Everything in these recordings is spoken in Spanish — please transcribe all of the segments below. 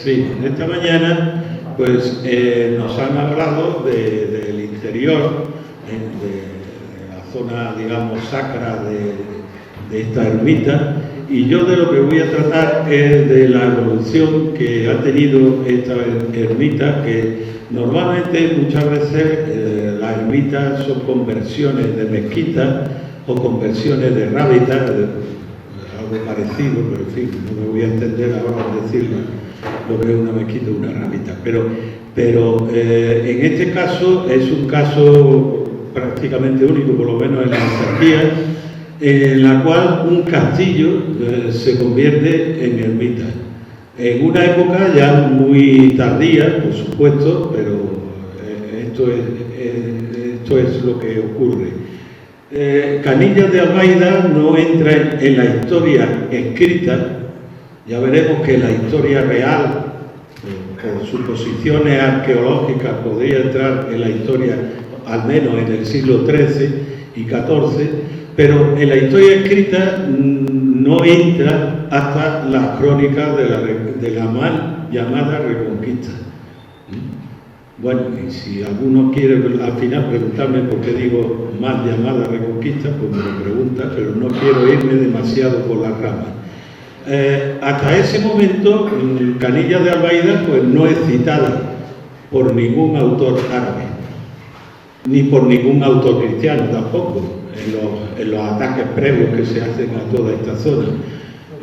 Sí, esta mañana pues nos han hablado del interior, de la zona, digamos, sacra de esta ermita, y yo de lo que voy a tratar es de la evolución que ha tenido esta ermita, que normalmente muchas veces las ermitas son conversiones de mezquitas o conversiones de rábitas, algo parecido, pero en fin, no me voy a entender ahora al decirlo lo que es una mezquita o una rábita, pero en este caso es un caso prácticamente único, por lo menos en la Andalucía, en la cual un castillo se convierte en ermita. En una época ya muy tardía, por supuesto, pero esto es lo que ocurre. Canillas de Albaida no entra en la historia escrita. Ya veremos que la historia real, por suposiciones arqueológicas, podría entrar en la historia al menos en el siglo XIII y XIV, pero en la historia escrita no entra hasta las crónicas de la mal llamada Reconquista. Bueno, y si alguno quiere al final preguntarme por qué digo mal llamada Reconquista, pues me lo pregunta, pero no quiero irme demasiado por las ramas. Hasta ese momento, Canillas de Albaida pues no es citada por ningún autor árabe, ni por ningún autor cristiano tampoco, en los ataques previos que se hacen a toda esta zona.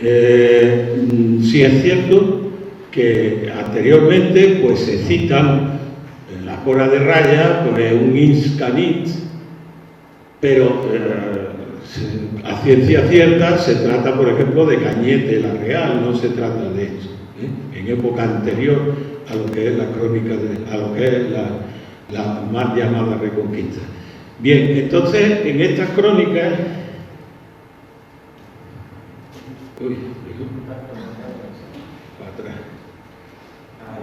Sí es cierto que anteriormente pues se citan en la Cora de Raya pues, un Inscanit, pero a ciencia cierta se trata, por ejemplo, de Cañete la Real, no se trata de eso, en época anterior a lo que es la crónica, a lo que es la mal llamada Reconquista. Bien, entonces en estas crónicas... para atrás.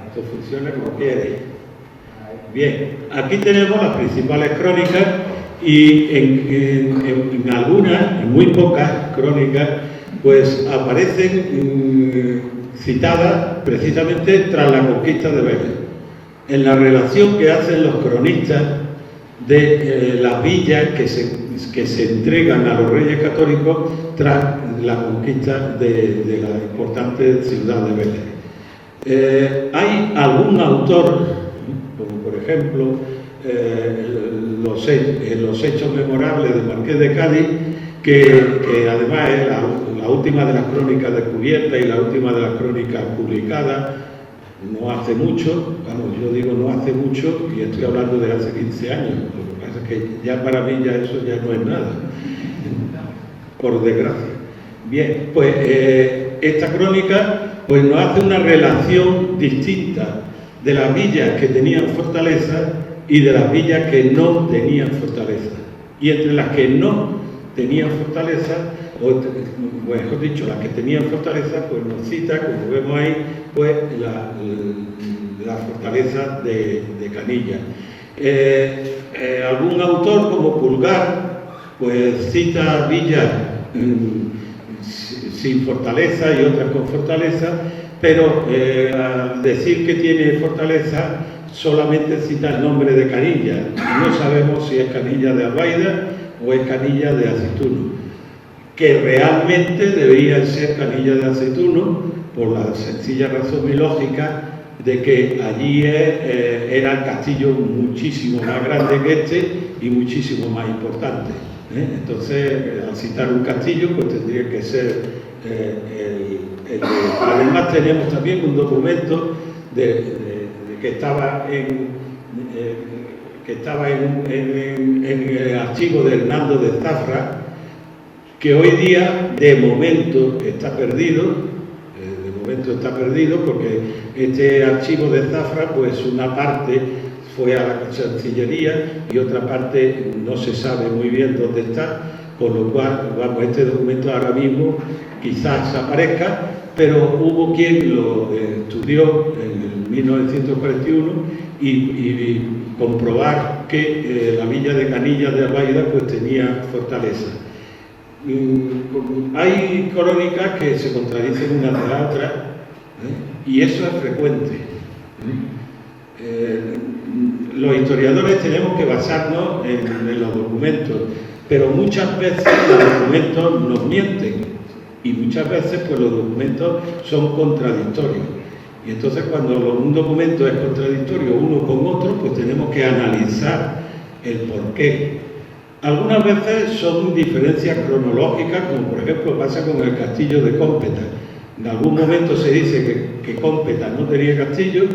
Esto funciona como quiere. Bien, aquí tenemos las principales crónicas. Y en algunas, en muy pocas crónicas, pues aparecen citadas precisamente tras la conquista de Vélez, en la relación que hacen los cronistas de las villas que se entregan a los reyes católicos tras la conquista de la importante ciudad de Vélez. Hay algún autor, como por ejemplo los hechos memorables del Marqués de Cádiz, que además es la última de las crónicas descubiertas y la última de las crónicas publicadas no hace mucho, vamos, yo digo no hace mucho y estoy hablando de hace 15 años, lo que pasa es que ya para mí ya eso ya no es nada, por desgracia. Bien, pues esta crónica pues nos hace una relación distinta de las villas que tenían fortaleza y de las villas que no tenían fortaleza. Y entre las que no tenían fortaleza, o mejor dicho, las que tenían fortaleza, pues nos cita, como vemos ahí, pues la fortaleza de Canillas. Algún autor como Pulgar, pues cita villas sin fortaleza y otras con fortaleza, pero al decir que tiene fortaleza, solamente cita el nombre de Canillas. No sabemos si es Canillas de Albaida o es Canillas de Aceituno, que realmente debería ser Canillas de Aceituno por la sencilla razón y lógica de que allí era el castillo muchísimo más grande que este y muchísimo más importante. Entonces, al citar un castillo, pues tendría que ser además tenemos también un documento que estaba en el archivo de Hernando de Zafra, que hoy día de momento está perdido, porque este archivo de Zafra, pues una parte fue a la Chancillería y otra parte no se sabe muy bien dónde está, con lo cual, vamos, este documento ahora mismo quizás aparezca, pero hubo quien lo estudió en 1941 y comprobar que la villa de Canillas de Albaida pues tenía fortaleza. Hay crónicas que se contradicen una de la otra, Y eso es frecuente. Los historiadores tenemos que basarnos en los documentos, pero muchas veces los documentos nos mienten y muchas veces pues los documentos son contradictorios. Y entonces cuando un documento es contradictorio uno con otro, pues tenemos que analizar el porqué. Algunas veces son diferencias cronológicas, como por ejemplo pasa con el castillo de Cómpeta. En algún momento se dice que Cómpeta no tenía castillo,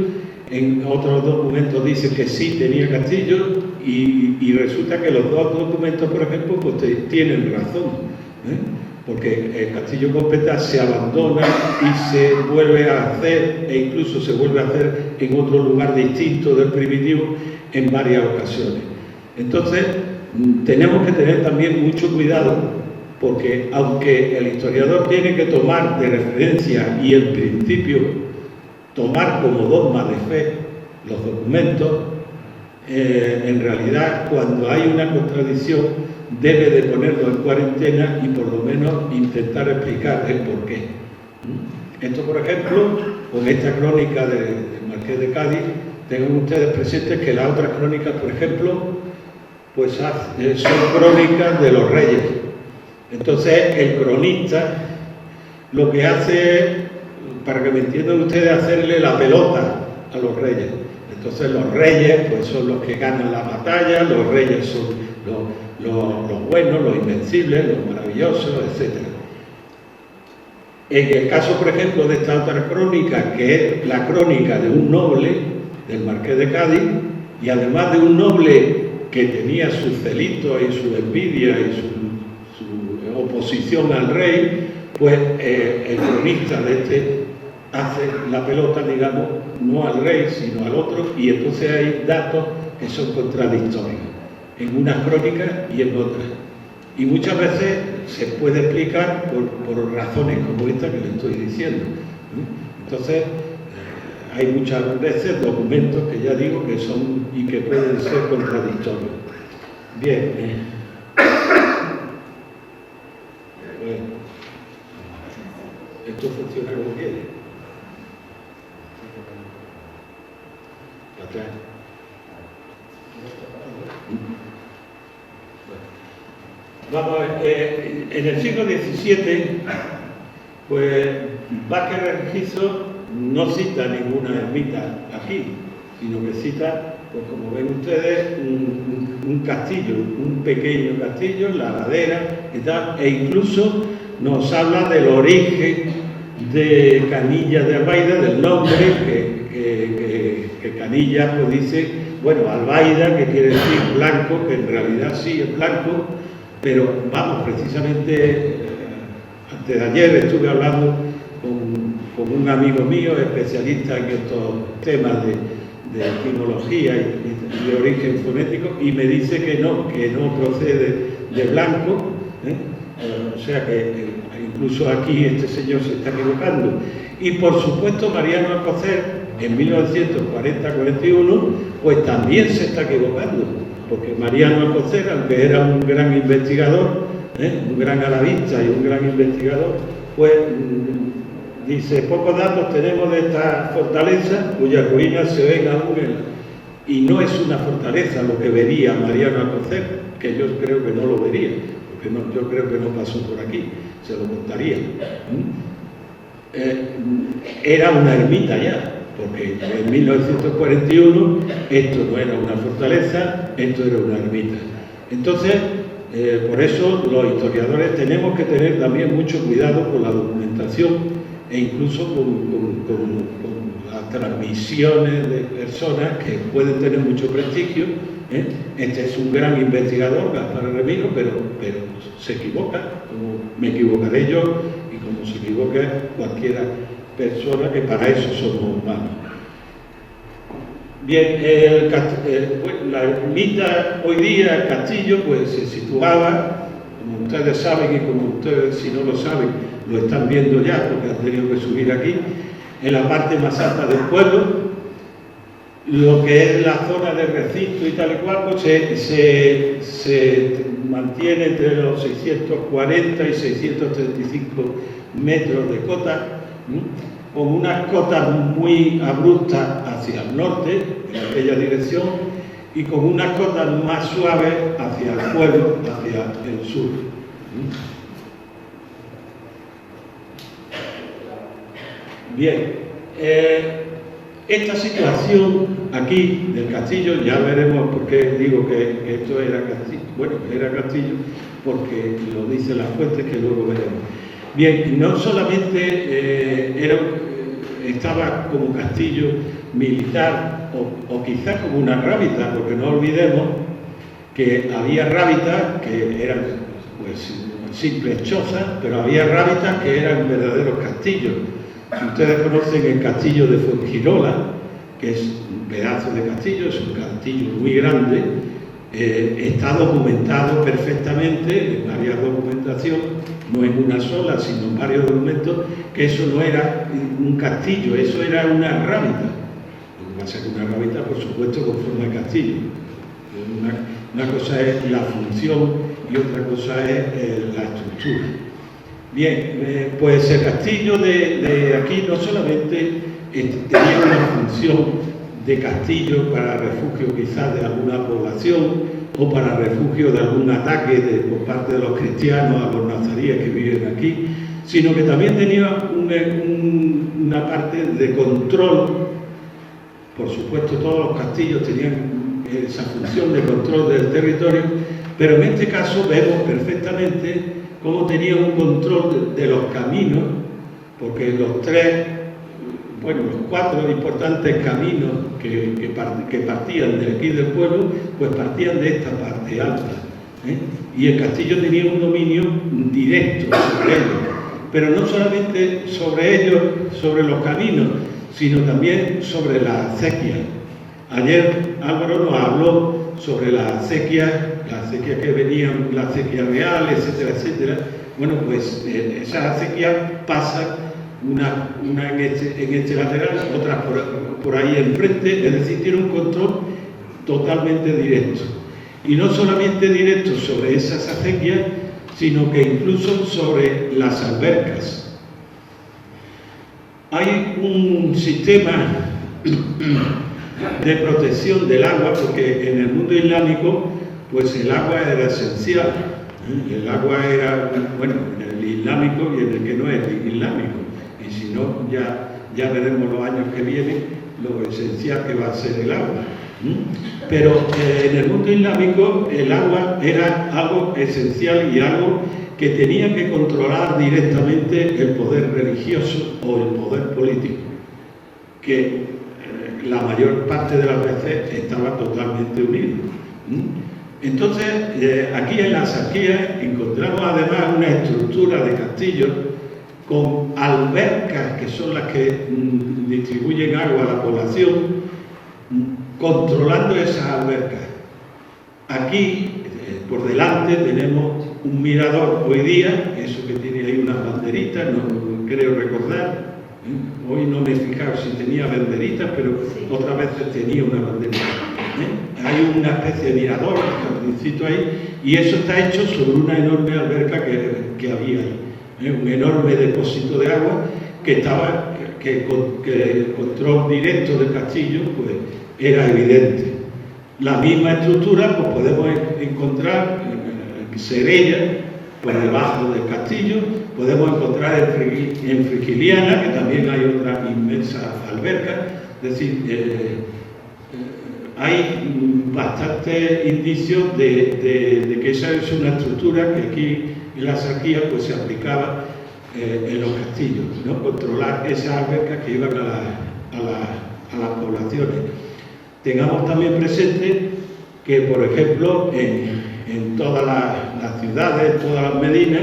en otros documentos dice que sí tenía castillo y resulta que los dos documentos, por ejemplo, pues tienen razón, porque el castillo Cómpeta se abandona y se vuelve a hacer, e incluso se vuelve a hacer en otro lugar distinto del primitivo en varias ocasiones. Entonces, tenemos que tener también mucho cuidado, porque aunque el historiador tiene que tomar de referencia y en principio tomar como dogma de fe los documentos, en realidad cuando hay una contradicción debe de ponerlo en cuarentena y por lo menos intentar explicar el porqué. Esto, por ejemplo, con esta crónica del Marqués de Cádiz, tengan ustedes presentes que las otras crónicas, por ejemplo, pues son crónicas de los reyes. Entonces el cronista lo que hace, para que me entiendan ustedes, hacerle la pelota a los reyes. Entonces los reyes pues son los que ganan la batalla, los reyes son los buenos, los invencibles, los maravillosos, etc. En el caso, por ejemplo, de esta otra crónica, que es la crónica de un noble, del Marqués de Cádiz, y además de un noble que tenía sus celitos y su envidia y su oposición al rey, pues el cronista de este hace la pelota, digamos, no al rey, sino al otro, y entonces hay datos que son contradictorios en unas crónicas y en otras. Y muchas veces se puede explicar por razones como esta que le estoy diciendo. Entonces, hay muchas veces documentos que ya digo que son y que pueden ser contradictorios. Bien. Bueno, esto funciona como quiere. Atrás. Vamos a ver, en el siglo XVII, pues Vázquez Renjizo no cita ninguna ermita aquí, sino que cita, pues como ven ustedes, un castillo, un pequeño castillo, la ladera y tal, e incluso nos habla del origen de Canillas de Albaida, del nombre que Canillas pues dice, bueno, Albaida, que quiere decir blanco, que en realidad sí es blanco, pero vamos, precisamente antes de ayer estuve hablando con un amigo mío, especialista en estos temas de etimología y de origen fonético, y me dice que no procede de blanco, o sea que incluso aquí este señor se está equivocando. Y por supuesto Mariano Alcocer en 1940-41 pues también se está equivocando, porque Mariano Alcocer, aunque era un gran investigador, un gran alavista y un gran investigador, pues dice, pocos datos tenemos de esta fortaleza cuyas ruinas se ven aún y no es una fortaleza lo que vería Mariano Alcocer, que yo creo que no lo vería, porque yo creo que no pasó por aquí, se lo contaría. Era una ermita ya, porque en 1941 esto no era una fortaleza, esto era una ermita. Entonces, por eso los historiadores tenemos que tener también mucho cuidado con la documentación e incluso con las transmisiones de personas que pueden tener mucho prestigio. Este es un gran investigador, Gaspar Remiro, pero se equivoca, como me equivocaré yo y como se equivoca cualquiera persona, que para eso somos humanos. Bien, la ermita hoy día, el castillo, pues se situaba, como ustedes saben y como ustedes si no lo saben, lo están viendo ya porque han tenido que subir aquí, en la parte más alta del pueblo. Lo que es la zona de recinto y tal y cual, pues se mantiene entre los 640 y 635 metros de cota. con unas cotas muy abruptas hacia el norte, en aquella dirección, y con unas cotas más suaves hacia el pueblo, hacia el sur. Bien, esta situación aquí del castillo, ya veremos por qué digo que esto era castillo. Bueno, era castillo porque lo dicen las fuentes que luego veremos. Bien, no solamente estaba como castillo militar o quizás como una rábita, porque no olvidemos que había rábitas que eran pues simples chozas, pero había rábitas que eran verdaderos castillos. Si ustedes conocen el castillo de Fuengirola, que es un pedazo de castillo, es un castillo muy grande, está documentado perfectamente en varias documentaciones, no en una sola, sino en varios documentos, que eso no era un castillo, eso era una rábita. Lo que pasa es que una rábita, por supuesto, conforma el castillo. Una cosa es la función y otra cosa es la estructura. Bien, pues el castillo de aquí no solamente tenía una función de castillo para refugio quizás de alguna población o para refugio de algún ataque por parte de los cristianos a los nazaríes que viven aquí, sino que también tenía una parte de control. Por supuesto, todos los castillos tenían esa función de control del territorio, pero en este caso vemos perfectamente cómo tenía un control de los caminos, porque los cuatro importantes caminos que partían de aquí del pueblo, pues partían de esta parte alta. Y el castillo tenía un dominio directo sobre ellos, pero no solamente sobre ellos, sobre los caminos, sino también sobre las acequias. Ayer Álvaro nos habló sobre las acequias que venían, la acequia real, etcétera, etcétera. Bueno, pues esas acequias pasan una en este lateral, otras por ahí enfrente, es decir, tiene un control totalmente directo. Y no solamente directo sobre esas acequias, sino que incluso sobre las albercas. Hay un sistema de protección del agua, porque en el mundo islámico, pues el agua era esencial. El agua era, bueno, en el islámico y en el que no es islámico. Y si no, ya veremos los años que vienen lo esencial que va a ser el agua. Pero en el mundo islámico el agua era algo esencial y algo que tenía que controlar directamente el poder religioso o el poder político, que la mayor parte de las veces estaba totalmente unido. Entonces, aquí en las Sarquías encontramos además una estructura de castillos con albercas, que son las que distribuyen agua a la población, controlando esas albercas. Aquí, por delante, tenemos un mirador hoy día, eso que tiene ahí unas banderitas, no creo recordar. Hoy no me he fijado si tenía banderitas, pero sí, otras veces tenía una banderita. Hay una especie de mirador, jardincito ahí, y eso está hecho sobre una enorme alberca que había ahí. Un enorme depósito de agua que el control directo del castillo pues era evidente. La misma estructura pues podemos encontrar en Serella, por debajo del castillo, podemos encontrar en Frigiliana, que también hay otra inmensa alberca. Es decir, hay bastantes indicios de que esa es una estructura que aquí en la Sarquía pues se aplicaba en los castillos, ¿no? Controlar esas albercas que iban a las poblaciones. Tengamos también presente que, por ejemplo, en todas las ciudades, todas las medinas,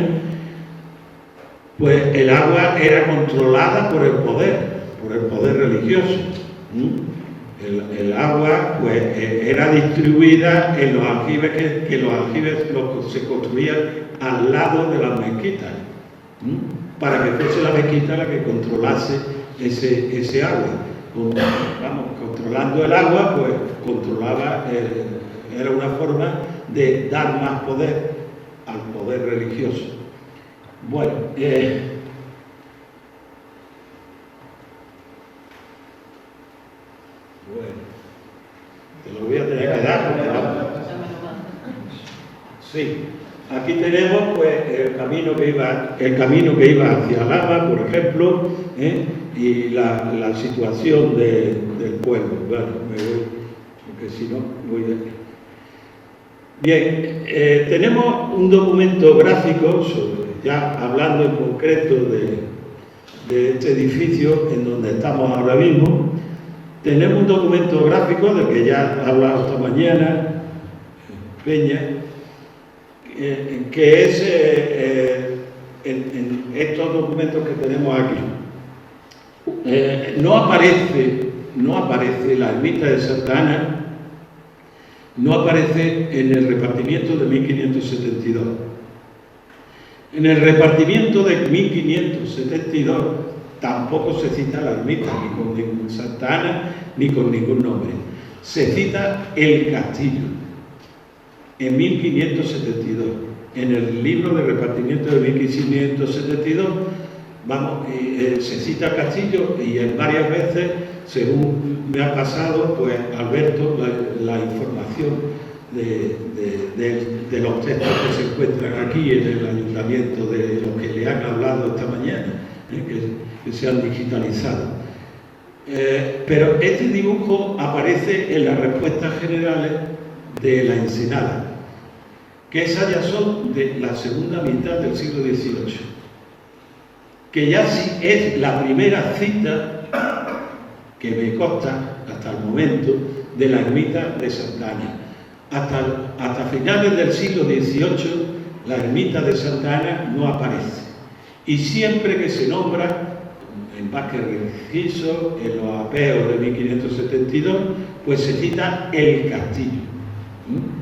pues el agua era controlada por el poder religioso. El agua pues era distribuida en los aljibes, que los aljibes se construían al lado de las mezquitas, para que fuese la mezquita la que controlase ese agua. Controlando el agua, pues controlaba, era una forma de dar más poder al poder religioso. Bueno, lo voy a tener que dar. Sí, aquí tenemos pues el camino que iba hacia Lama, por ejemplo, y la situación del pueblo. Bueno, me voy, porque si no voy a... Bien, tenemos un documento gráfico, ya hablando en concreto de este edificio en donde estamos ahora mismo. Tenemos un documento gráfico del que ya he hablado esta mañana, Peña, que es en estos documentos que tenemos aquí. No aparece la ermita de Santa Ana, no aparece en el repartimiento de 1572. En el repartimiento de 1572 tampoco se cita la ermita, ni con ningún Santa Ana, ni con ningún nombre. Se cita el castillo, en 1572. En el libro de repartimiento de 1572, se cita el castillo y en varias veces, según me ha pasado, pues Alberto, la información de los textos que se encuentran aquí en el ayuntamiento, de los que le han hablado esta mañana, que se han digitalizado. Pero este dibujo aparece en las respuestas generales de la Ensenada, que esas ya son de la segunda mitad del siglo XVIII, que ya sí es la primera cita que me consta hasta el momento de la ermita de Santa Ana. Hasta finales del siglo XVIII la ermita de Santa Ana no aparece, y siempre que se nombra en Vázquez Rizo, en los apeos de 1572, pues se cita el castillo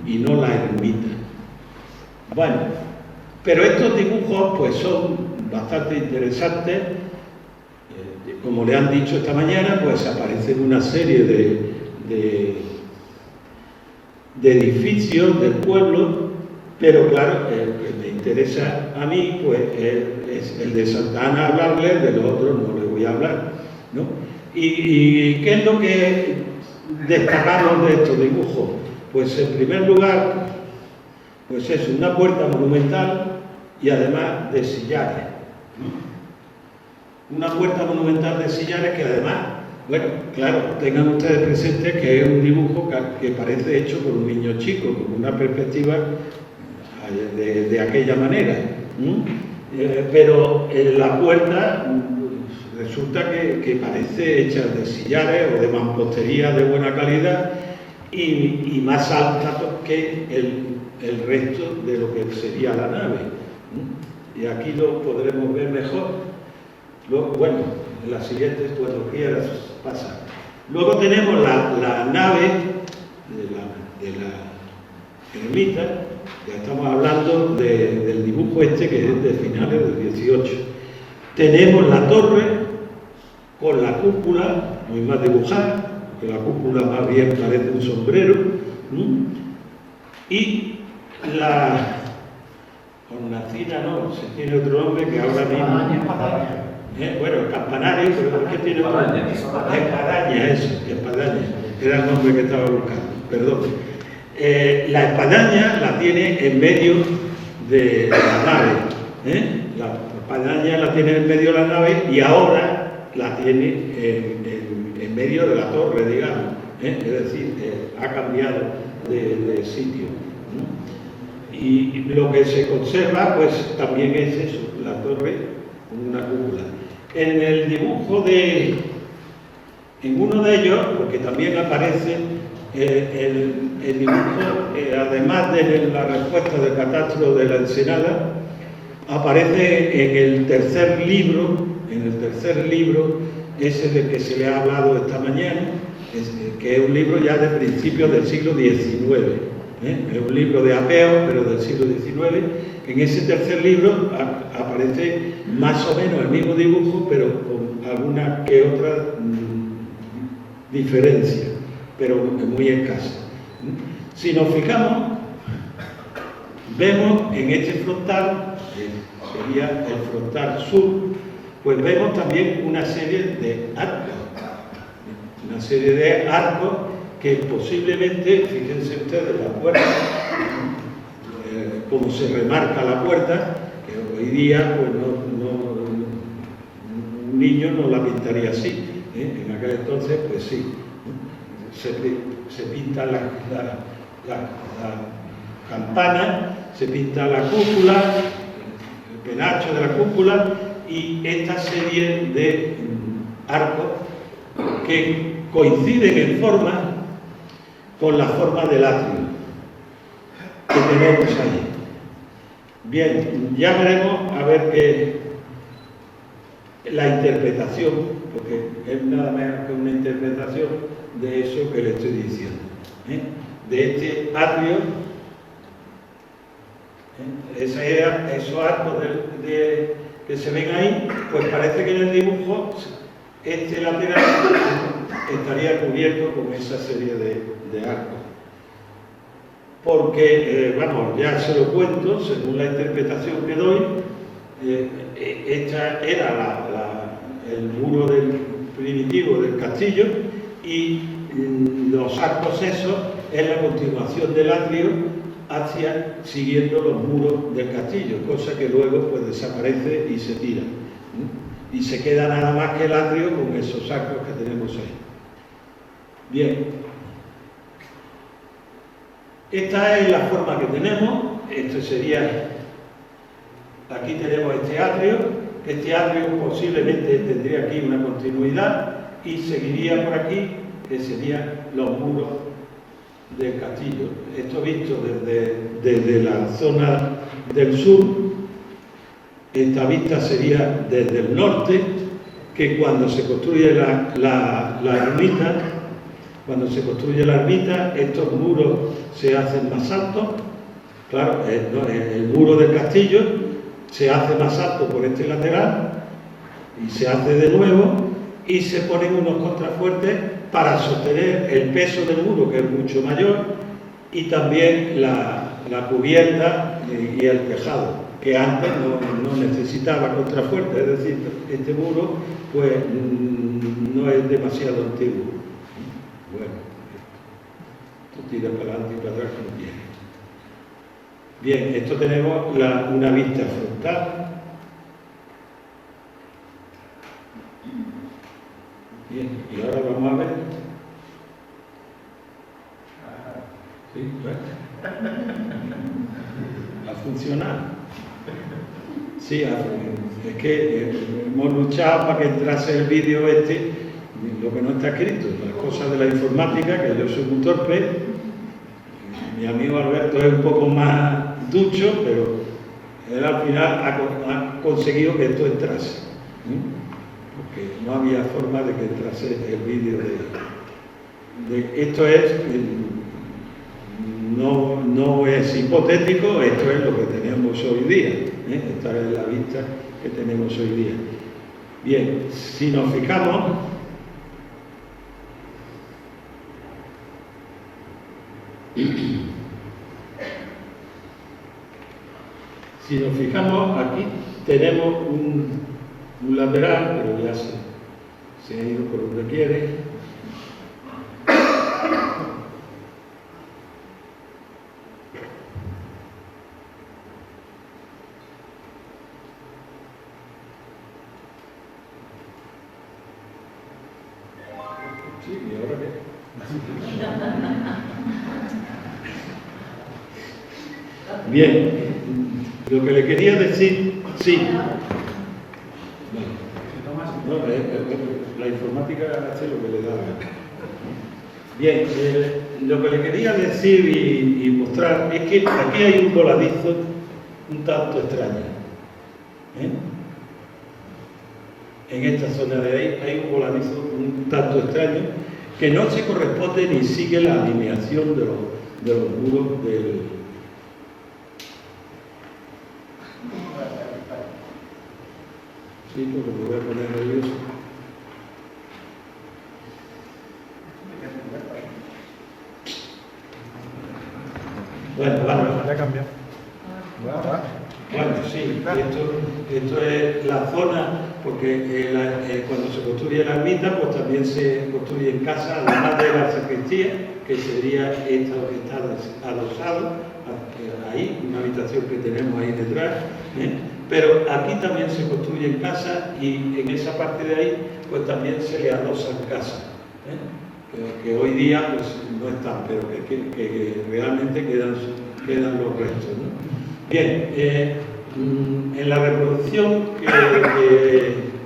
y no la ermita. Bueno, pero estos dibujos pues son bastante interesantes. Como le han dicho esta mañana, pues aparecen una serie de edificios del pueblo, pero claro, el que me interesa a mí pues es el de Santa Ana hablarles, de los otros no les voy a hablar, ¿no? ¿Y qué es lo que destacamos de estos dibujos? Pues en primer lugar, pues es una puerta monumental y además de sillares, ¿no? Una puerta monumental de sillares que además, bueno, claro, tengan ustedes presentes que es un dibujo que parece hecho por un niño chico, con una perspectiva de aquella manera. Pero la puerta resulta que parece hecha de sillares o de mampostería de buena calidad y más alta que el resto de lo que sería la nave. Y aquí lo podremos ver mejor. Luego, bueno, en las siguientes, cuando quieras, pasa. Luego tenemos la nave de la ermita. Ya estamos hablando del dibujo este que es de finales del 18. Tenemos la torre con la cúpula, muy más dibujada, porque la cúpula más bien parece un sombrero, y la hornacina, no, se tiene otro nombre que ahora mismo... bueno, el campanario, pero ¿por qué tiene otro nombre? Espadaña, espadaña, era el nombre que estaba buscando, perdón. La espadaña la tiene en medio de la nave, la espadaña la tiene en medio de la nave y ahora la tiene en medio de la torre, digamos, es decir, ha cambiado de sitio. Y lo que se conserva, pues también es eso, la torre con una cúpula. En el dibujo en uno de ellos, porque también aparece el dibujo, además de la respuesta del catastro de la Ensenada, aparece en el tercer libro, ese del que se le ha hablado esta mañana, que es un libro ya de principios del siglo XIX. Es un libro de apeo, pero del siglo XIX. En ese tercer libro aparece más o menos el mismo dibujo, pero con alguna que otra diferencia, pero muy escasa. Si nos fijamos, vemos en este frontal, que sería el frontal sur, pues vemos también una serie de arcos que posiblemente, fíjense ustedes, la puerta, como se remarca la puerta, que hoy día pues un niño no la pintaría así, en aquel entonces pues sí, se pinta la campana, se pinta la cúpula, el penacho de la cúpula y esta serie de arcos que coinciden en forma con la forma del atrio que tenemos ahí. Bien, ya veremos a ver la interpretación, porque es nada menos que una interpretación de eso que le estoy diciendo, de este atrio, esos arcos que se ven ahí, pues parece que en el dibujo este lateral estaría cubierto con esa serie de arcos. Porque, vamos, ya se lo cuento, según la interpretación que doy, esta era el muro primitivo del castillo y los arcos esos es la continuación del atrio siguiendo los muros del castillo, cosa que luego pues desaparece y se tira. Y se queda nada más que el atrio con esos arcos que tenemos ahí. Bien. Esta es la forma que tenemos. Esto sería... Aquí tenemos este atrio posiblemente tendría aquí una continuidad y seguiría por aquí, que serían los muros del castillo. Esto visto desde la zona del sur, esta vista sería desde el norte, que cuando se construye la ermita, estos muros se hacen más altos. Claro, el muro del castillo se hace más alto por este lateral y se hace de nuevo y se ponen unos contrafuertes para sostener el peso del muro, que es mucho mayor, y también la cubierta y el tejado, que antes no necesitaba contrafuertes, es decir, este muro pues no es demasiado antiguo. Bueno, esto tira para adelante y para atrás como quiere. Bien, esto tenemos una vista frontal. Bien, y ahora vamos a ver. Sí, bueno. ¿Ha funcionado? Sí, es que hemos luchado para que entrase el vídeo lo que no está escrito, las cosas de la informática, que yo soy muy torpe. Mi amigo Alberto es un poco más ducho, pero él al final ha conseguido que esto entrase, porque no había forma de que entrase el vídeo esto es no es hipotético, esto es lo que tenemos hoy día, esta es la vista que tenemos hoy día. Bien, si nos fijamos, aquí tenemos un lateral, pero ya se ha ido por donde quiere. Sí, ¿y ahora qué? Bien, lo que le quería decir, sí. No, la informática hace lo que le da. Bien, lo que le quería decir y mostrar es que aquí hay un voladizo un tanto extraño. En esta zona de ahí hay un voladizo un tanto extraño que no se corresponde ni sigue la alineación de los muros del... Sí, porque me voy a poner nervioso. Bueno, vale. Ya cambió. Bueno, sí, esto es la zona, porque cuando se construye la ermita, pues también se construyen casas, además de la sacristía, que sería esta que está adosado, ahí, una habitación que tenemos ahí detrás, pero aquí también se construyen casas y en esa parte de ahí, pues también se le adosan casas, que hoy día pues no están, pero que realmente quedan los restos, ¿no? Bien, en la reproducción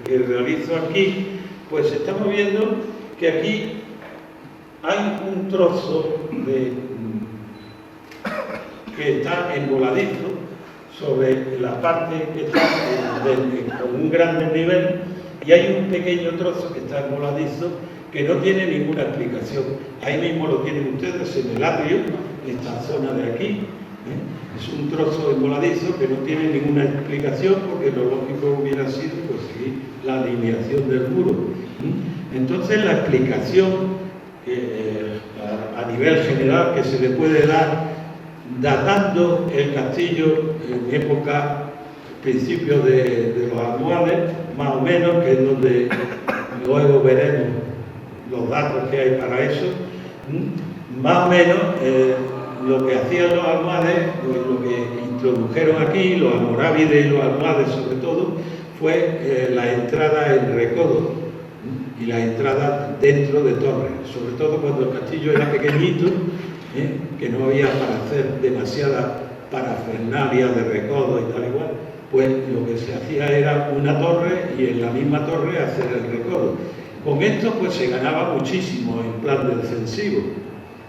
que realizo aquí, pues estamos viendo que aquí hay un trozo que está envoladizo sobre la parte que está con un gran desnivel, y hay un pequeño trozo que está envoladizo que no tiene ninguna explicación. Ahí mismo lo tienen ustedes en el atrio, esta zona de aquí. Es un trozo envoladizo que no tiene ninguna explicación, porque lo lógico hubiera sido pues seguir la alineación del muro. Entonces la explicación a nivel general que se le puede dar datando el castillo en época principios de los almohades, más o menos, que es donde luego veremos los datos que hay para eso, más o menos lo que hacían los almohades, lo que introdujeron aquí, los almorávides y los almohades sobre todo, fue la entrada en recodo y la entrada dentro de torres, sobre todo cuando el castillo era pequeñito, que no había para hacer demasiada parafernalia de recodo y tal igual, pues lo que se hacía era una torre y en la misma torre hacer el recodo. Con esto pues se ganaba muchísimo en plan defensivo.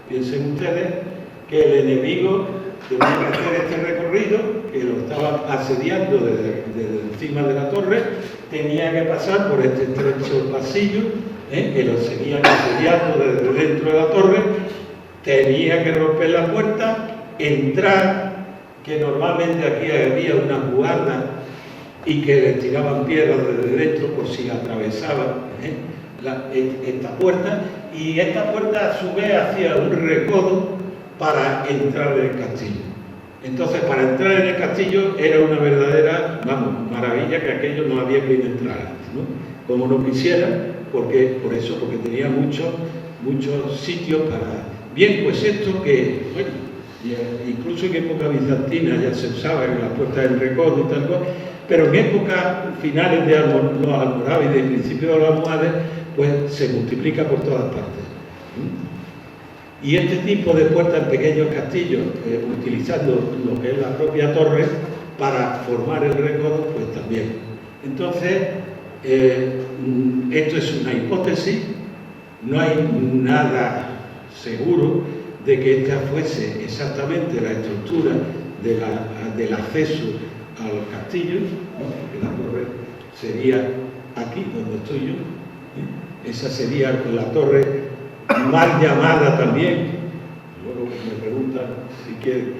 Piensen ustedes que el enemigo tenía que hacer este recorrido, que lo estaba asediando desde encima de la torre, tenía que pasar por este estrecho pasillo, que lo seguían asediando desde dentro de la torre, tenía que romper la puerta, entrar, que normalmente aquí había una guarda y que les tiraban piedras desde dentro por si atravesaban esta puerta, y esta puerta a su vez hacía un recodo para entrar en el castillo. Entonces, para entrar en el castillo era una verdadera, maravilla, que aquello no había quien entrara, ¿no? Como no quisiera, porque tenía muchos sitios para... Bien, pues esto que, bueno, incluso en época bizantina ya se usaba en las puertas del recodo y tal cual, pero en época finales de los almorávides y principios de los almohades, pues se multiplica por todas partes. Y este tipo de puertas en pequeños castillos, utilizando lo que es la propia torre para formar el recodo, pues también. Entonces, esto es una hipótesis, no hay nada seguro de que esta fuese exactamente la estructura del acceso al castillo, ¿no? Porque la torre sería aquí donde estoy yo, esa sería la torre mal llamada también, luego me preguntan si quieren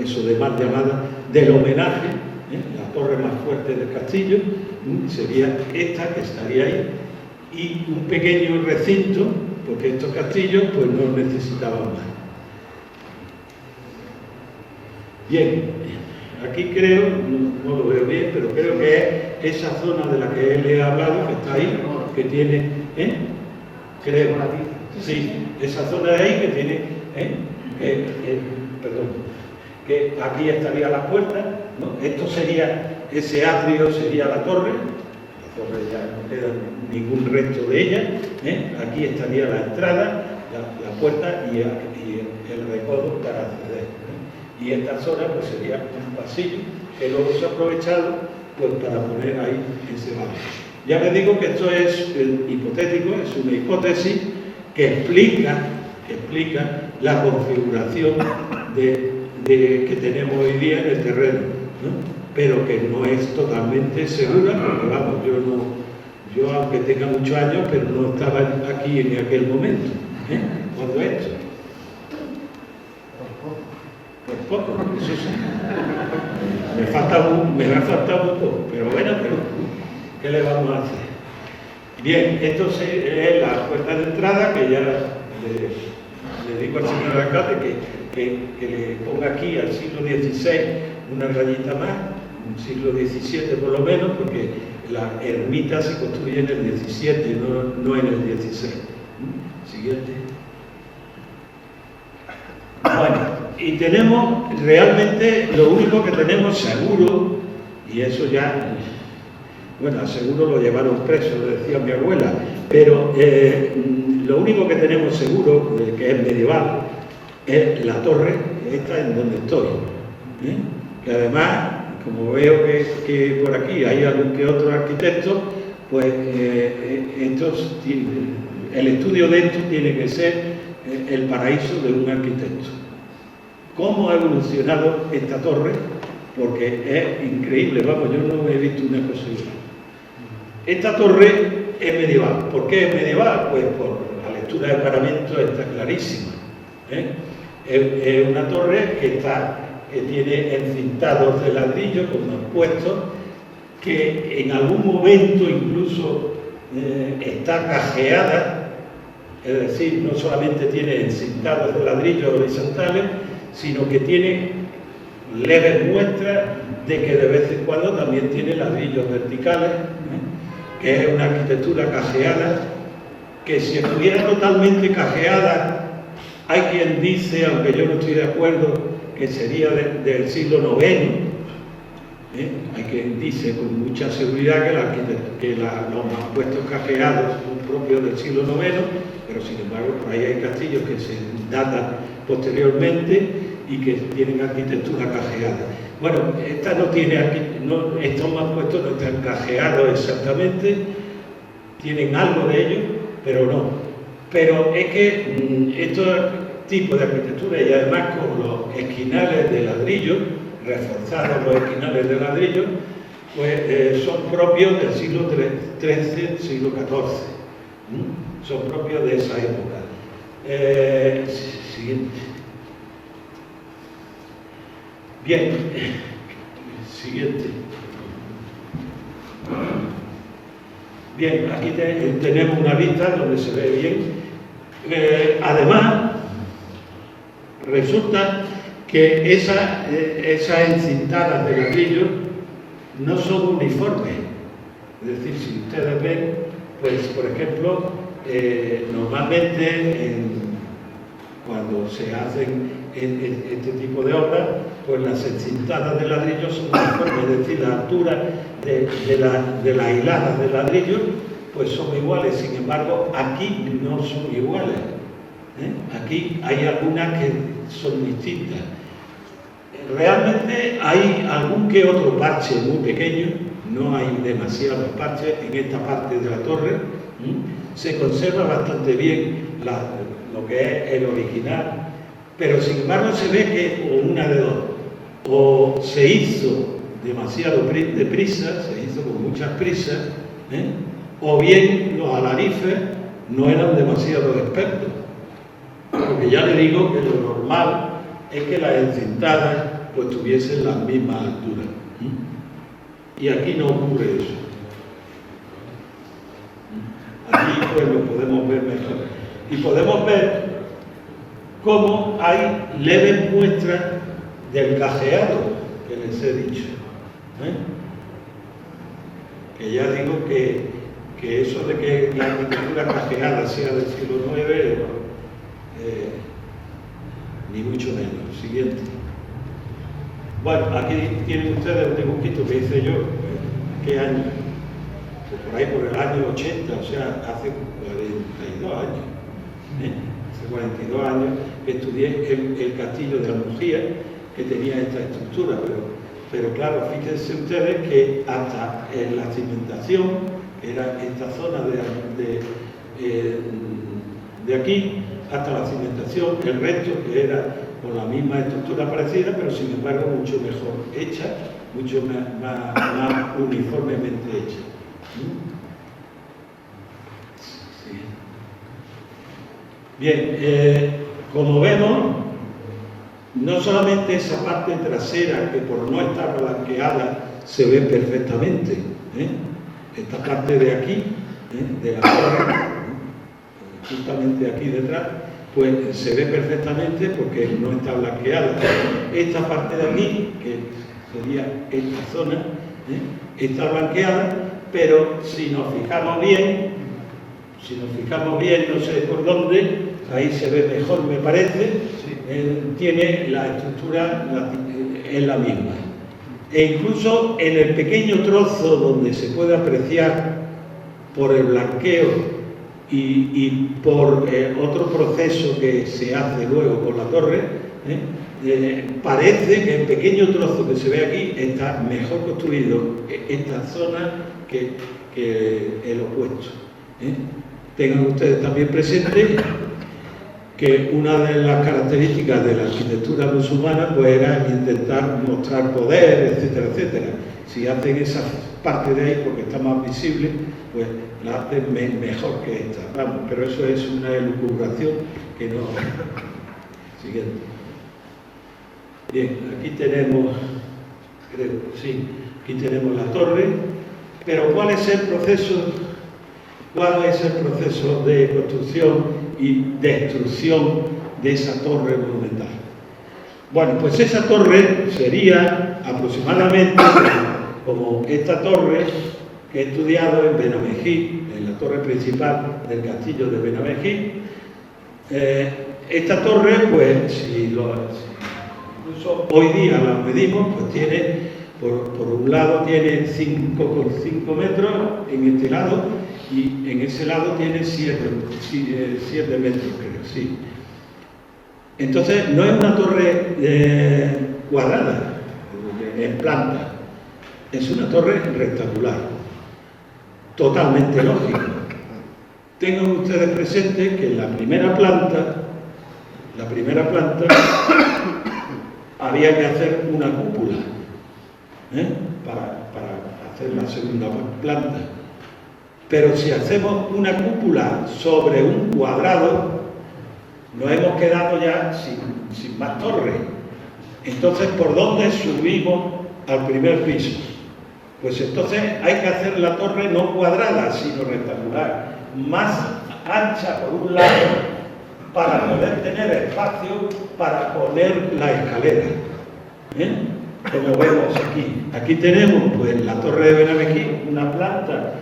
eso de mal llamada, del homenaje, la torre más fuerte del castillo, sería esta que estaría ahí, y un pequeño recinto, porque estos castillos pues no necesitaban más. Bien, aquí creo, no lo veo bien, pero creo que es esa zona de la que él le ha hablado, que está ahí, que tiene, creo, sí, esa zona de ahí que tiene, perdón, que aquí estaría la puerta, ¿no? Esto sería, ese atrio sería la torre ya no queda ningún resto de ella, aquí estaría la entrada, la puerta y el recodo para acceder, y esta zona pues sería un pasillo que luego se ha aprovechado pues para poner ahí ese baño. Ya les digo que esto es hipotético, es una hipótesis que explica la configuración que tenemos hoy día en el terreno, ¿no? Pero que no es totalmente segura, porque vamos, yo aunque tenga muchos años, pero no estaba aquí en aquel momento, cuando esto. Pues poco, eso sí. Me ha faltado un poco, pero bueno, ¿qué le vamos a hacer? Bien, esto es la puerta de entrada, que ya le digo al señor alcalde que le ponga aquí al siglo XVI una rayita más, un siglo XVII por lo menos, porque la ermita se construye en el XVII, no en el XVI. Siguiente. Bueno, y tenemos realmente lo único que tenemos seguro, y eso ya, bueno, seguro lo llevaron preso, decía mi abuela, pero lo único que tenemos seguro, que es medieval, es la torre, esta en donde estoy, que además, como veo que por aquí hay algún que otro arquitecto, pues el estudio de esto tiene que ser el paraíso de un arquitecto. ¿Cómo ha evolucionado esta torre? Porque es increíble, vamos, yo no he visto una cosa igual. Esta torre es medieval. ¿Por qué es medieval? Pues por la lectura de paramentos está clarísima. Es una torre que tiene encintados de ladrillo con los puestos, que en algún momento incluso está cajeada. Es decir, no solamente tiene encintados de ladrillos horizontales, sino que tiene leves muestras de que de vez en cuando también tiene ladrillos verticales, que es una arquitectura cajeada, que si estuviera totalmente cajeada, hay quien dice, aunque yo no estoy de acuerdo, que sería del siglo IX. Hay quien dice con mucha seguridad que los mampuestos cajeados son propios del siglo IX, pero sin embargo por ahí hay castillos que se datan posteriormente y que tienen arquitectura cajeada. Bueno, esta no tiene, estos mampuestos no están cajeados exactamente, tienen algo de ello, pero no. Pero es que estos tipos de arquitectura, y además con los esquinales de ladrillo, reforzados los esquinales de ladrillo, pues son propios del siglo XIII, siglo XIV. Son propios de esa época. Siguiente. Bien, siguiente. Bien, aquí tenemos una vista donde se ve bien. Además, resulta que esas encintadas de ladrillo no son uniformes. Es decir, si ustedes ven, pues por ejemplo, normalmente cuando se hacen este tipo de obras, pues las encintadas de ladrillo son uniformes, es decir, la altura de las hiladas de ladrillo pues son iguales. Sin embargo, aquí no son iguales. Aquí hay algunas que son distintas. Realmente hay algún que otro parche muy pequeño, no hay demasiados parches en esta parte de la torre. Se conserva bastante bien lo que es el original, pero sin embargo se ve que o una de dos, o se hizo demasiado deprisa, se hizo con muchas prisas, o bien los alarifes no eran demasiado expertos, porque ya le digo que lo normal es que las encintadas pues tuviesen las mismas alturas, y aquí no ocurre eso. Aquí pues lo podemos ver mejor. Y podemos ver cómo hay leves muestras del cajeado que les he dicho. Que ya digo que eso de que la arquitectura cajeada sea del siglo IX, ni mucho menos. Siguiente. Bueno, aquí tienen ustedes un dibujito que hice yo. ¿Qué año? Pues por ahí por el año 80, o sea, hace 42 años. Hace 42 años que estudié el castillo de Almujía, que tenía esta estructura, pero claro, fíjense ustedes que hasta en la cimentación, que era esta zona de aquí, hasta la cimentación, el resto que era con la misma estructura parecida, pero sin embargo mucho mejor hecha, mucho más uniformemente hecha. Sí. Bien, como vemos, no solamente esa parte trasera, que por no estar blanqueada se ve perfectamente, esta parte de aquí, de la torre, justamente aquí detrás, pues se ve perfectamente porque no está blanqueada. Esta parte de aquí, que sería esta zona, está blanqueada, pero si nos fijamos bien, no sé por dónde, ahí se ve mejor me parece, tiene la estructura, es la misma. E incluso en el pequeño trozo donde se puede apreciar por el blanqueo y por otro proceso que se hace luego con la torre, parece que el pequeño trozo que se ve aquí está mejor construido esta zona que el opuesto. Tengan ustedes también presente que una de las características de la arquitectura musulmana pues era intentar mostrar poder, etcétera, etcétera. Si hacen esa parte de ahí porque está más visible, pues la hacen mejor que esta. Vamos, pero eso es una elucubración que no... Siguiente. Bien, aquí tenemos, creo, sí, aquí tenemos la torre, pero ¿cuál es el proceso? ¿Cuál es el proceso de construcción y destrucción de esa torre monumental? Bueno, pues esa torre sería aproximadamente como esta torre que he estudiado en Benamejí, en la torre principal del castillo de Benamejí. Esta torre, pues, incluso hoy día la medimos, pues tiene, por un lado tiene 5,5 metros en este lado, y en ese lado tiene 7 metros, creo, sí. Entonces, no es una torre cuadrada, en planta, es una torre rectangular, totalmente lógico. Tengan ustedes presente que en la primera planta, había que hacer una cúpula, para hacer la segunda planta. Pero si hacemos una cúpula sobre un cuadrado, nos hemos quedado ya sin más torre. Entonces, ¿por dónde subimos al primer piso? Pues entonces hay que hacer la torre no cuadrada, sino rectangular, más ancha por un lado, para poder tener espacio para poner la escalera. Como vemos aquí. Aquí tenemos pues la torre de Benamejí, una planta.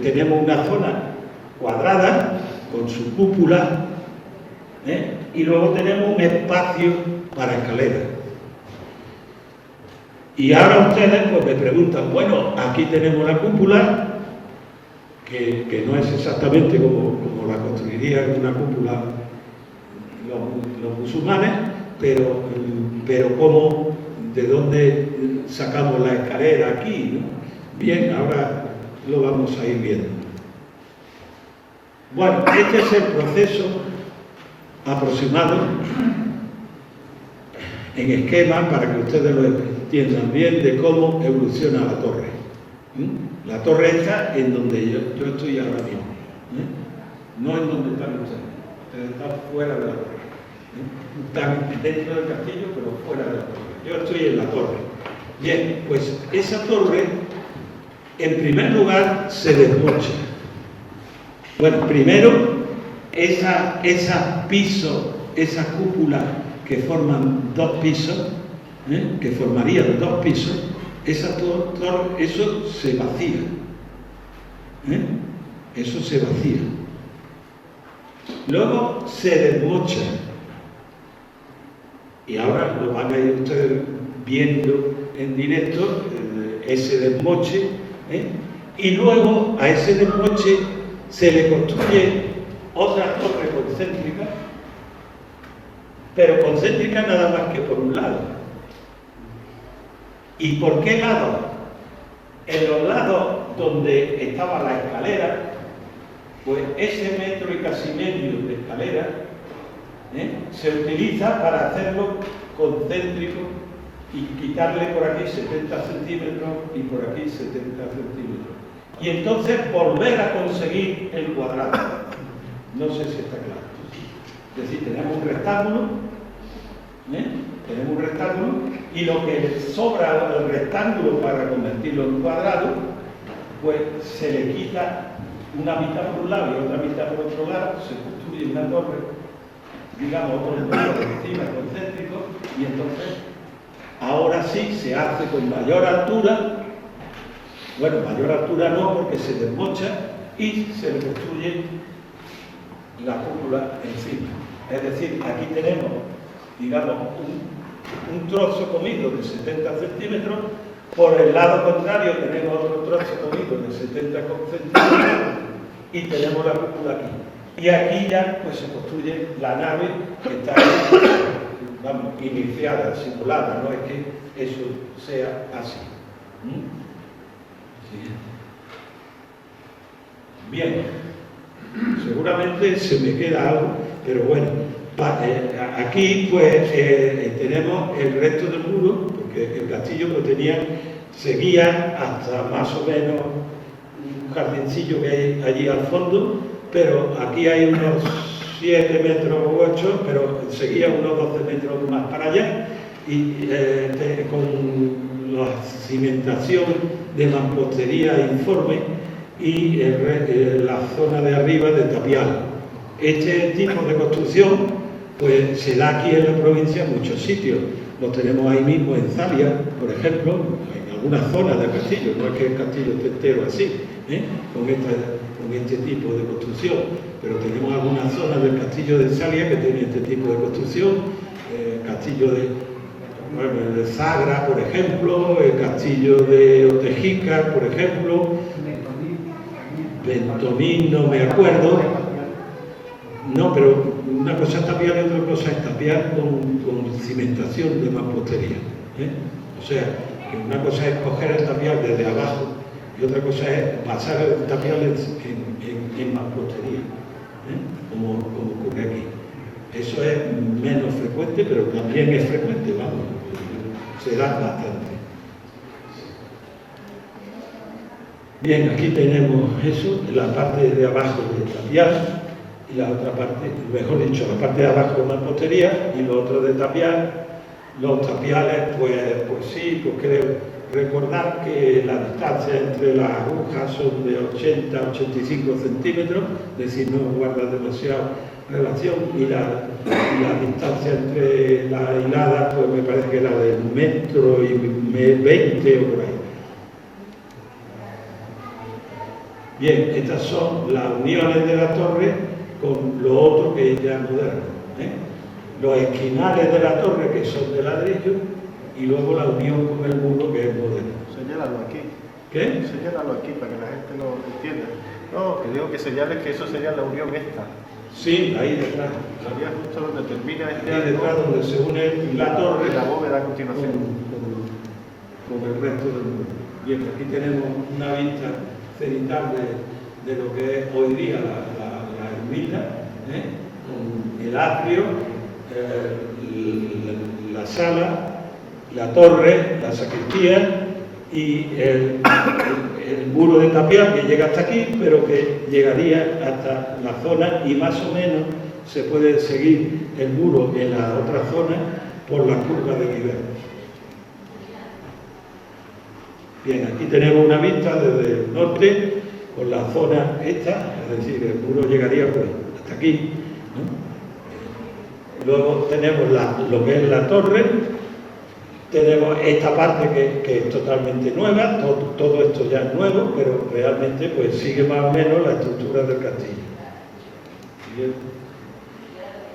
Tenemos una zona cuadrada con su cúpula, y luego tenemos un espacio para escalera. Y ahora ustedes pues me preguntan, bueno, aquí tenemos la cúpula, que no es exactamente como la construirían una cúpula los musulmanes, pero ¿cómo, de dónde sacamos la escalera aquí, ¿no? Bien, ahora lo vamos a ir viendo. Bueno, este es el proceso aproximado en esquema para que ustedes lo entiendan bien de cómo evoluciona la torre. La torre está en donde yo estoy ahora mismo, no en donde están ustedes están fuera de la torre. Están dentro del castillo, pero fuera de la torre. Yo estoy en la torre. Bien, pues esa torre, en primer lugar, se desmocha. Bueno, primero, esa cúpula que forman dos pisos, que formarían dos pisos, esa torre, eso se vacía. Eso se vacía. Luego se desmocha. Y ahora lo van a ir ustedes viendo en directo, ese desmoche, y luego a ese desmoche se le construye otra torre concéntrica, pero concéntrica nada más que por un lado. ¿Y por qué lado? En los lados donde estaba la escalera, pues ese metro y casi medio de escalera se utiliza para hacerlo concéntrico y quitarle por aquí 70 centímetros y por aquí 70 centímetros. Y entonces volver a conseguir el cuadrado. No sé si está claro. Es decir, tenemos un rectángulo, y lo que sobra del rectángulo para convertirlo en cuadrado, pues se le quita una mitad por un lado y otra mitad por otro lado, se construye una torre, digamos, otro punto de encima concéntrico, y entonces Ahora sí se hace con mayor altura, bueno, mayor altura no, porque se desmocha y se le construye la cúpula encima. Es decir, aquí tenemos, digamos, un trozo comido de 70 centímetros, por el lado contrario tenemos otro trozo comido de 70 centímetros y tenemos la cúpula aquí. Y aquí ya pues se construye la nave que está, vamos, iniciada, simulada, no es que eso sea así. Bien, seguramente se me queda algo, pero bueno, aquí pues tenemos el resto del muro, porque el castillo lo seguía hasta más o menos un jardincillo que hay allí al fondo, pero aquí hay unos 7 metros u 8, pero seguía unos 12 metros más para allá, y con la cimentación de mampostería informe y la zona de arriba de tapial. Este tipo de construcción pues se da aquí en la provincia en muchos sitios. Lo tenemos ahí mismo en Zavia, por ejemplo, en algunas zonas del castillo, no es que el castillo esté entero así, con este tipo de construcción, pero tenemos algunas zonas del castillo de Zavia que tienen este tipo de construcción, castillo de Sagra, por ejemplo, el castillo de Otejica, por ejemplo, Ventomín, no me acuerdo. No, pero una cosa es tapiar y otra cosa es tapiar con cimentación de mampostería. O sea, que una cosa es coger el tapial desde abajo y otra cosa es pasar el tapial en mampostería, como ocurre aquí. Eso es menos frecuente, pero también es frecuente, vamos, se da bastante. Bien, aquí tenemos eso, la parte de abajo del tapial y la otra parte, mejor dicho, la parte de abajo de mampostería y lo otro de tapial. Los tapiales, pues sí, pues creo recordar que la distancia entre las agujas son de 80 a 85 centímetros, es decir, no guarda demasiada relación, y la distancia entre las hiladas, pues me parece que era de 1,20 m o por ahí. Bien, estas son las uniones de la torre con lo otro que es ya moderno. Los esquinales de la torre, que son de ladrillo, y luego la unión con el muro, que es moderno. Señálalo aquí. ¿Qué? Señálalo aquí para que la gente lo entienda. No, que digo que señales que eso sería la unión esta. Sí, ahí detrás. Sería justo donde termina este Ahí detrás, donde se une la torre y la bóveda a continuación. Con el resto del muro. Bien, aquí tenemos una vista cenital de lo que es hoy día la ermita, con el atrio, la sala, la torre, la sacristía y el muro de tapial que llega hasta aquí, pero que llegaría hasta la zona, y más o menos se puede seguir el muro en la otra zona por la curva de Viver. Bien, aquí tenemos una vista desde el norte con la zona esta, es decir, el muro llegaría pues hasta aquí, ¿no? Luego tenemos lo que es la torre, tenemos esta parte que es totalmente nueva, todo esto ya es nuevo, pero realmente pues sigue más o menos la estructura del castillo.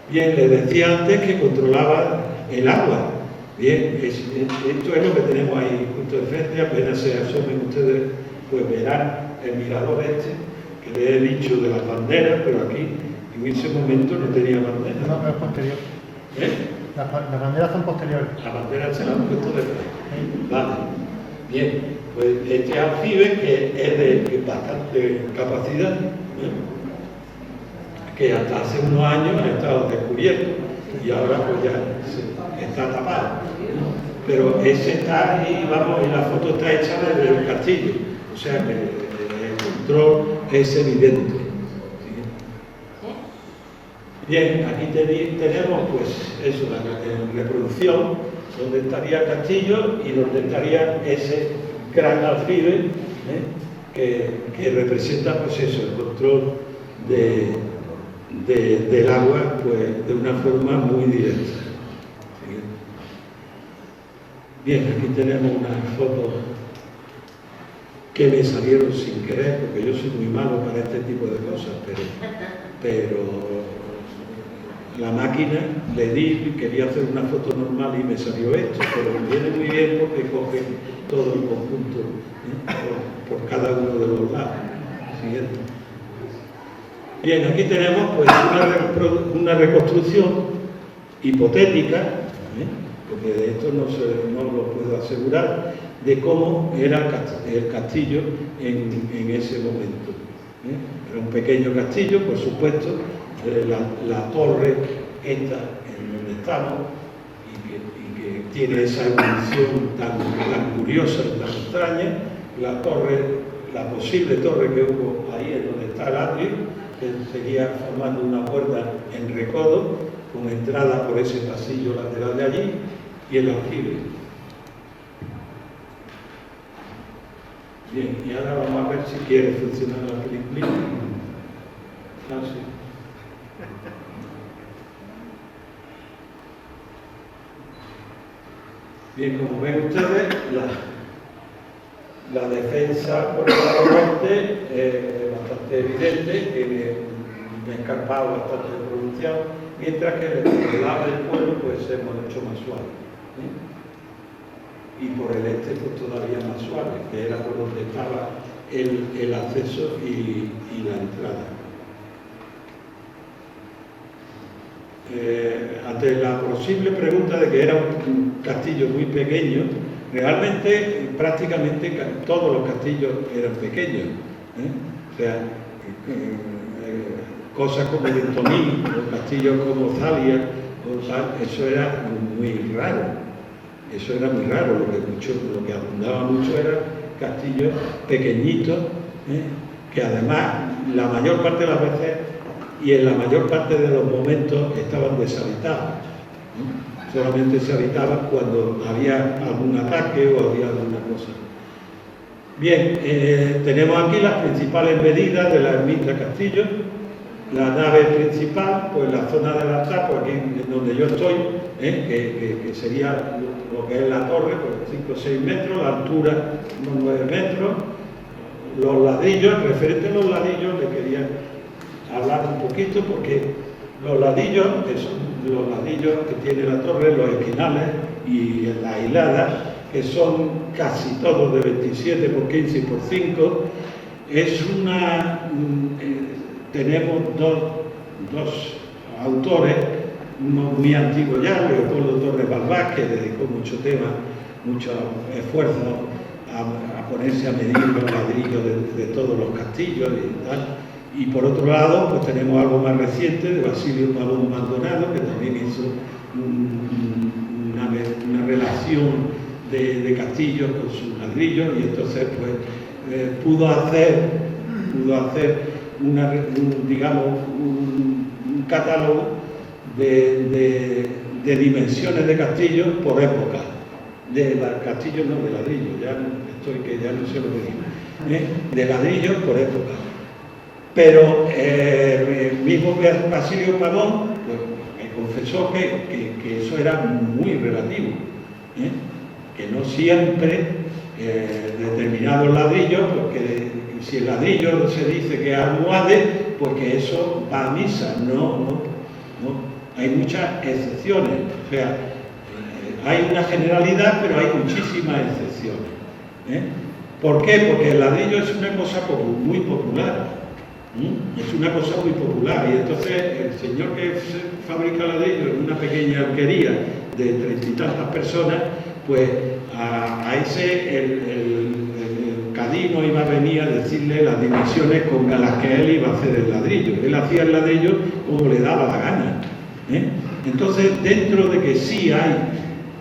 Bien, les decía antes que controlaba el agua. Bien, esto es lo que tenemos ahí justo de frente, apenas se asomen ustedes, pues verán el mirador este, que les he dicho de las banderas, pero aquí en ese momento no tenía banderas. No, es posterior. Las banderas son posteriores. Las banderas se las han puesto detrás. Vale. Bien, pues este aljibe, que es de bastante capacidad, que hasta hace unos años ha estado descubierto y ahora pues ya está tapado. Pero ese está ahí, vamos, y la foto está hecha desde el castillo, o sea que el control es evidente. Bien, aquí tenemos pues eso, la reproducción, donde estaría el castillo y donde estaría ese gran aljibe, que representa pues eso, el control del agua pues de una forma muy directa. Bien, aquí tenemos unas fotos que me salieron sin querer, porque yo soy muy malo para este tipo de cosas, pero la máquina le di, quería hacer una foto normal y me salió esto, pero me viene muy bien porque coge todo el conjunto, por cada uno de los lados. Siguiente. Bien, aquí tenemos pues una reconstrucción hipotética, porque de esto no lo puedo asegurar, de cómo era el castillo en ese momento. Era un pequeño castillo, por supuesto, la torre esta en donde estamos y que tiene esa evolución tan curiosa y tan extraña, la posible torre que hubo ahí en donde está el atrio, que seguía formando una puerta en recodo, con entrada por ese pasillo lateral de allí, y el aljibe. Bien, y ahora vamos a ver si quiere funcionar la película. Ah, sí. Bien, como ven ustedes, la defensa por el lado norte es bastante evidente, tiene un escarpado bastante pronunciado, mientras que el lado del pueblo pues es mucho más suave. Y por el este pues todavía más suave, que era por donde estaba el acceso y la entrada. Ante la posible pregunta de que era un castillo muy pequeño, realmente prácticamente todos los castillos eran pequeños. O sea, cosas como Ventomí o castillos como Zalia, eso era muy raro. Eso era muy raro, lo que abundaba mucho eran castillos pequeñitos, que además la mayor parte de las veces y en la mayor parte de los momentos estaban deshabitados. Solamente se habitaban cuando había algún ataque o había alguna cosa. Bien, tenemos aquí las principales medidas de la ermita Castillo. La nave principal, pues la zona del altar, pues aquí en donde yo estoy, que sería lo que es la torre, pues 5 o 6 metros, la altura unos 9 metros, los ladrillos, referente a los ladrillos, le quería hablar un poquito porque los ladrillos, que son los ladrillos que tiene la torre, los esquinales y las hiladas, que son casi todos de 27 por 15 por 5, es tenemos dos autores, uno muy antiguo ya, Leopoldo Torres Balbás, que dedicó mucho esfuerzo a ponerse a medir los ladrillos de todos los castillos y tal. Y por otro lado, pues tenemos algo más reciente de Basilio Pavón Maldonado, que también hizo una relación de castillos con sus ladrillos, y entonces pues pudo hacer un catálogo de dimensiones de castillos por época, de castillos no de ladrillos, ya no sé lo que digo, de ladrillos por época. Pero el mismo Basilio Pavón pues, me confesó que eso era muy relativo, que no siempre determinados ladrillos, porque si el ladrillo se dice que es almohade, pues que eso va a misa. No. Hay muchas excepciones. O sea, hay una generalidad, pero hay muchísimas excepciones. ¿Por qué? Porque el ladrillo es una cosa muy popular. Es una cosa muy popular, y entonces el señor que fabrica ladrillo en una pequeña alquería de 30 y tantas personas, pues a ese el cadino iba a venir a decirle las dimensiones con las que él iba a hacer el ladrillo. Él hacía el ladrillo como le daba la gana. Entonces, dentro de que sí hay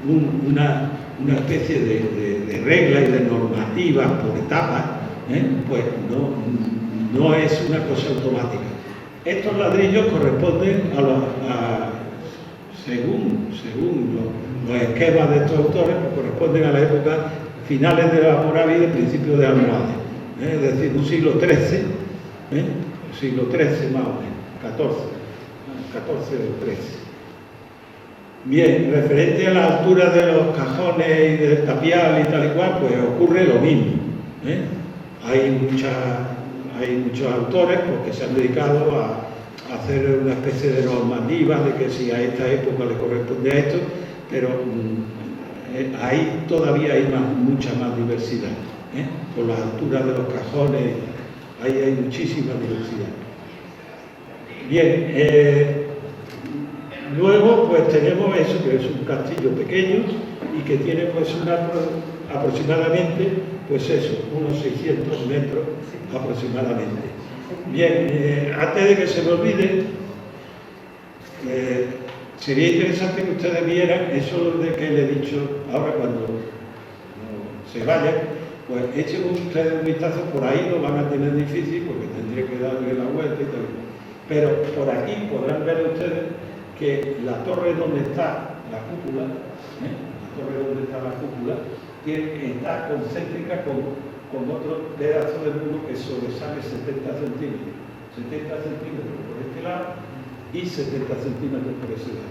una especie de regla y de normativa por etapas, pues no es una cosa automática. Estos ladrillos corresponden según los esquemas de estos autores, pues corresponden a la época finales de la Moravia y principios de Almohade, es decir, un siglo XIII, siglo XIII más o menos, XIV o XIII. Bien, referente a la altura de los cajones y del tapial y tal y cual, pues ocurre lo mismo, ¿eh? Hay muchos autores pues, que se han dedicado a hacer una especie de normativa de que si a esta época le corresponde a esto, pero ahí todavía hay mucha más diversidad, ¿eh? Por las alturas de los cajones, ahí hay muchísima diversidad. Bien, luego pues tenemos eso, que es un castillo pequeño y que tiene pues aproximadamente, pues eso, unos 600 metros aproximadamente. Bien, antes de que se me olvide, sería interesante que ustedes vieran eso de que le he dicho ahora cuando se vayan, pues echen ustedes un vistazo, por ahí lo van a tener difícil porque tendría que darle la vuelta y tal. Pero por aquí podrán ver ustedes que la torre donde está la cúpula, está concéntrica con otro pedazo de muro que sobresale 70 centímetros. 70 centímetros por este lado y 70 centímetros por ese lado.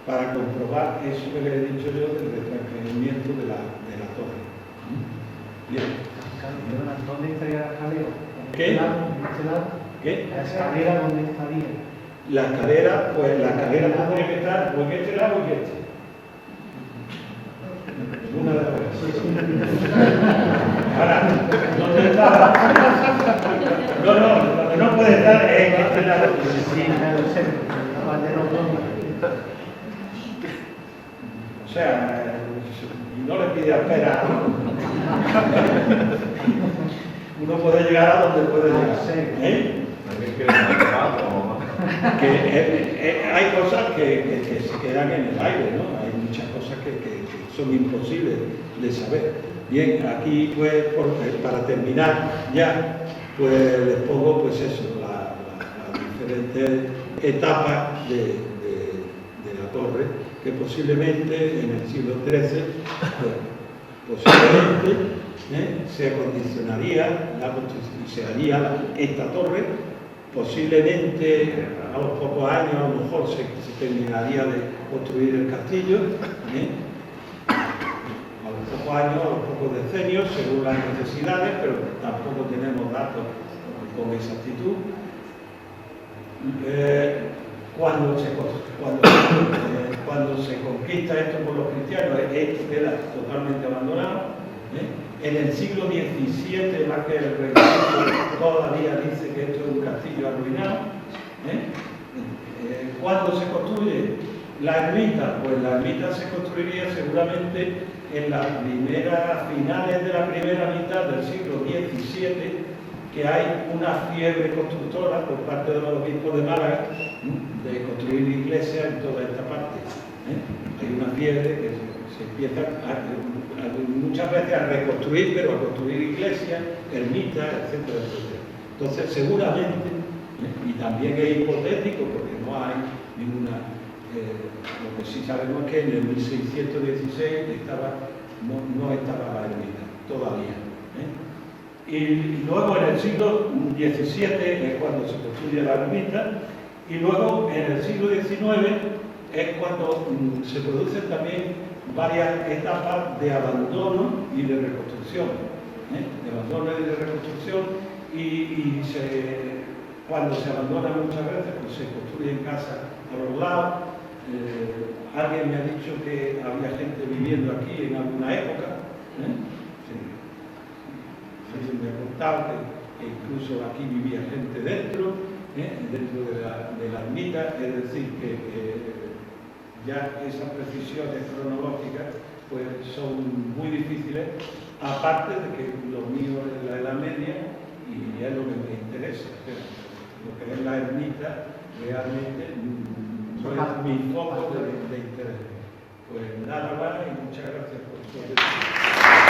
Para comprobar eso que les he dicho yo del retransferimiento de la torre. Bien. ¿Dónde estaría la escalera? ¿Qué? ¿Qué? ¿La escalera dónde estaría? La escalera, pues la escalera tendría que estar o en este lado o en este. Una de las dos. Ahora, ¿dónde está? No, donde no puede estar es en este lado. Sí, en el centro. O sea, no le pide espera. Uno puede llegar a donde puede llegar. ¿Eh? Hay cosas que se quedan en el aire, ¿no? Hay muchas cosas que son imposibles de saber. Bien, aquí pues para terminar ya, pues les pongo pues eso, las diferentes etapas de la torre, que posiblemente en el siglo XIII, pues, posiblemente se acondicionaría, se haría esta torre. Posiblemente a los pocos años a lo mejor se terminaría de construir el castillo, a los pocos años, a los pocos decenios, según las necesidades, pero tampoco tenemos datos con exactitud. Cuando se conquista esto por los cristianos, esto queda totalmente abandonado. En el siglo XVII, más que el registro todavía dice que esto es un castillo arruinado. ¿Cuándo se construye la ermita? Pues la ermita se construiría seguramente en las finales de la primera mitad del siglo XVII, que hay una fiebre constructora por parte de los obispos de Málaga de construir iglesias en toda esta parte. Hay una fiebre que se empieza muchas veces a reconstruir, pero a construir iglesias, ermitas, etcétera, etcétera. Entonces, seguramente, y también es hipotético porque no hay ninguna, lo que sí sabemos es que en el 1616 no estaba la ermita, todavía. Y luego en el siglo XVII es cuando se construye la ermita, y luego en el siglo XIX es cuando se producen también varias etapas de abandono y de reconstrucción. De abandono y de reconstrucción, cuando se abandona muchas veces, pues se construyen casas a los lados. Alguien me ha dicho que había gente viviendo aquí en alguna época. Alguien me ha contado que incluso aquí vivía gente dentro de la ermita, es decir, que ya esas precisiones cronológicas pues son muy difíciles, aparte de que lo mío es la Edad Media y es lo que me interesa. Lo que es la ermita realmente no es mi foco de interés. Pues nada más y muchas gracias por su atención.